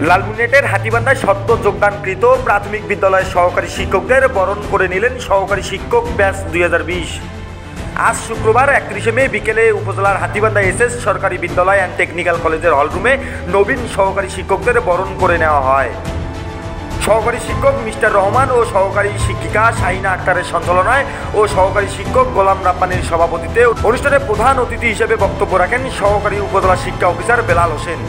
লালমনিরহাটের হাতীবান্ধায় সদ্য যোগদানকৃত প্রাথমিক বিদ্যালয়ের সহকারী শিক্ষকদের বরণ করে নিলেন সহকারী শিক্ষক ব্যাচ 2020। আজ শুক্রবার 31 মে বিকেলে উপজেলার হাতীবান্ধা এসএস সরকারি বিদ্যালয় অ্যান্ড টেকনিক্যাল কলেজের হলরুমে নবীন সহকারী শিক্ষকদের বরণ করে নেওয়া হয়। সহকারী শিক্ষক মিস্টার রহমান ও সহকারী শিক্ষিকা শাহিনা আক্তারের সঞ্চালনায় ও সহকারী শিক্ষক গোলাম রাব্বানীর সভাপতিত্বে অনুষ্ঠানে প্রধান অতিথি হিসেবে বক্তব্য রাখেন সহকারী উপজেলা শিক্ষা অফিসার বেলাল হোসেন।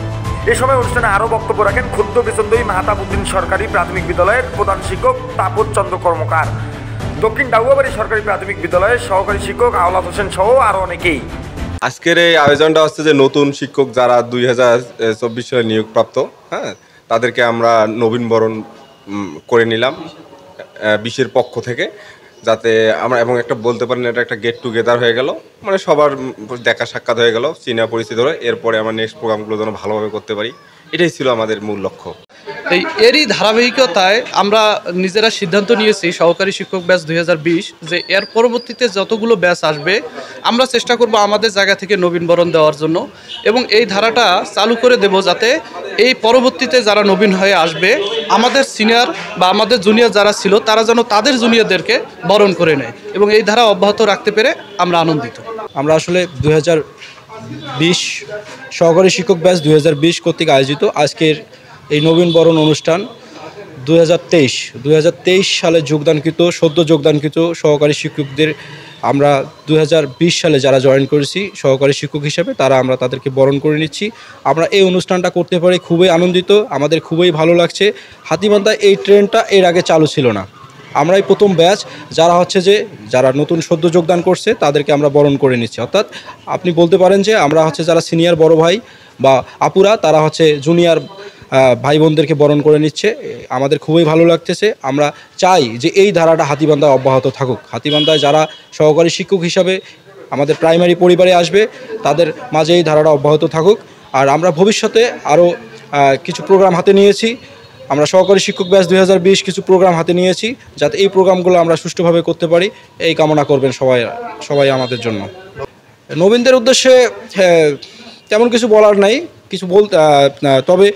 এ সময় অনুষ্ঠানে আরও বক্তব্য রাখেন ক্ষুদ্র বেচন্দই মাহতাবউদ্দিন সরকারি প্রাথমিক বিদ্যালয়ের প্রধান শিক্ষক তাপস চন্দ্র কর্মকার, দক্ষিণ ডাউয়াবাড়ি সরকারি প্রাথমিক বিদ্যালয়ের সহকারী শিক্ষক আওলাদ হোসেন সহ আরও অনেকেই। আজকের এই আয়োজনটা হচ্ছে যে নতুন শিক্ষক যারা 2024 সালে নিয়োগপ্রাপ্ত, তাদেরকে আমরা নবীনবরণ করে নিলাম 20-এর পক্ষ থেকে, যাতে আমরা এবং একটা বলতে পারেন এটা একটা গেট টুগেদার হয়ে গেল, মানে সবার দেখা সাক্ষাৎ হয়ে গেল, চিনা পরিচিত হয়ে এরপরে আমরা নেক্সট প্রোগ্রামগুলো যেন ভালোভাবে করতে পারি, এটাই ছিল আমাদের মূল লক্ষ্য। এরই ধারাবাহিকতায় আমরা নিজেরা সিদ্ধান্ত নিয়েছি সহকারী শিক্ষক ব্যাচ 2020 যে এর পরবর্তীতে যতগুলো ব্যাচ আসবে আমরা চেষ্টা করব আমাদের জায়গা থেকে নবীনবরণ দেওয়ার জন্য, এবং এই ধারাটা চালু করে দেব যাতে এই পরবর্তীতে যারা নবীন হয়ে আসবে আমাদের সিনিয়র বা আমাদের জুনিয়র যারা ছিল তারা যেন তাদের জুনিয়রদেরকে বরণ করে নেয়, এবং এই ধারা অব্যাহত রাখতে পেরে আমরা আনন্দিত। আমরা আসলে 2020 সহকারী শিক্ষক ব্যাচ 2020 কর্তৃক আয়োজিত আজকের এই নবীনবরণ অনুষ্ঠান 2023 সালে সদ্য যোগদানকৃত সহকারী শিক্ষকদের আমরা 2020 সালে যারা জয়েন করেছি সহকারী শিক্ষক হিসেবে আমরা তাদেরকে বরণ করে নিচ্ছি। আমরা এই অনুষ্ঠানটা করতে পারি খুবই আনন্দিত, আমাদের খুবই ভালো লাগছে। হাতীবান্ধায় এই ট্রেনটা এর আগে চালু ছিল না, আমরাই প্রথম ব্যাচ যারা নতুন সদ্য যোগদান করছে তাদেরকে আমরা বরণ করে নিচ্ছি। অর্থাৎ আপনি বলতে পারেন যে আমরা যারা সিনিয়র বড় ভাই বা আপুরা তারা জুনিয়র ভাই বোনদেরকে বরণ করে নিচ্ছে, আমাদের খুবই ভালো লাগতেছে। আমরা চাই যে এই ধারাটা হাতীবান্ধায় অব্যাহত থাকুক। হাতীবান্ধায় যারা সহকারী শিক্ষক হিসাবে আমাদের প্রাইমারি পরিবারে আসবে তাদের মাঝে এই ধারাটা অব্যাহত থাকুক। আর আমরা ভবিষ্যতে আরও কিছু প্রোগ্রাম হাতে নিয়েছি, আমরা সহকারী শিক্ষক ব্যাচ 2020 কিছু প্রোগ্রাম হাতে নিয়েছি, যাতে এই প্রোগ্রামগুলো আমরা সুষ্ঠুভাবে করতে পারি, এই কামনা করবেন সবাই আমাদের জন্য। নবীনদের উদ্দেশ্যে তেমন কিছু বলার নাই, তবে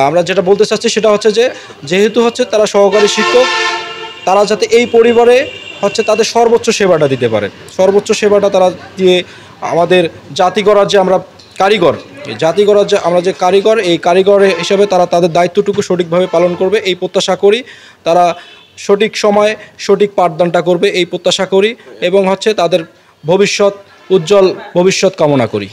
আমরা যেটা বলতে চাচ্ছি সেটা যেহেতু তারা সহকারী শিক্ষক, তারা যাতে এই পরিবারে তাদের সর্বোচ্চ সেবাটা দিতে পারে, সর্বোচ্চ সেবাটা তারা দিয়ে আমাদের জাতি গড়ার যে আমরা কারিগর, এই কারিগর হিসাবে তারা তাদের দায়িত্বটুকু সঠিকভাবে পালন করবে এই প্রত্যাশা করি। তারা সঠিক সময়ে সঠিক পাঠদানটা করবে এই প্রত্যাশা করি, এবং তাদের উজ্জ্বল ভবিষ্যৎ কামনা করি।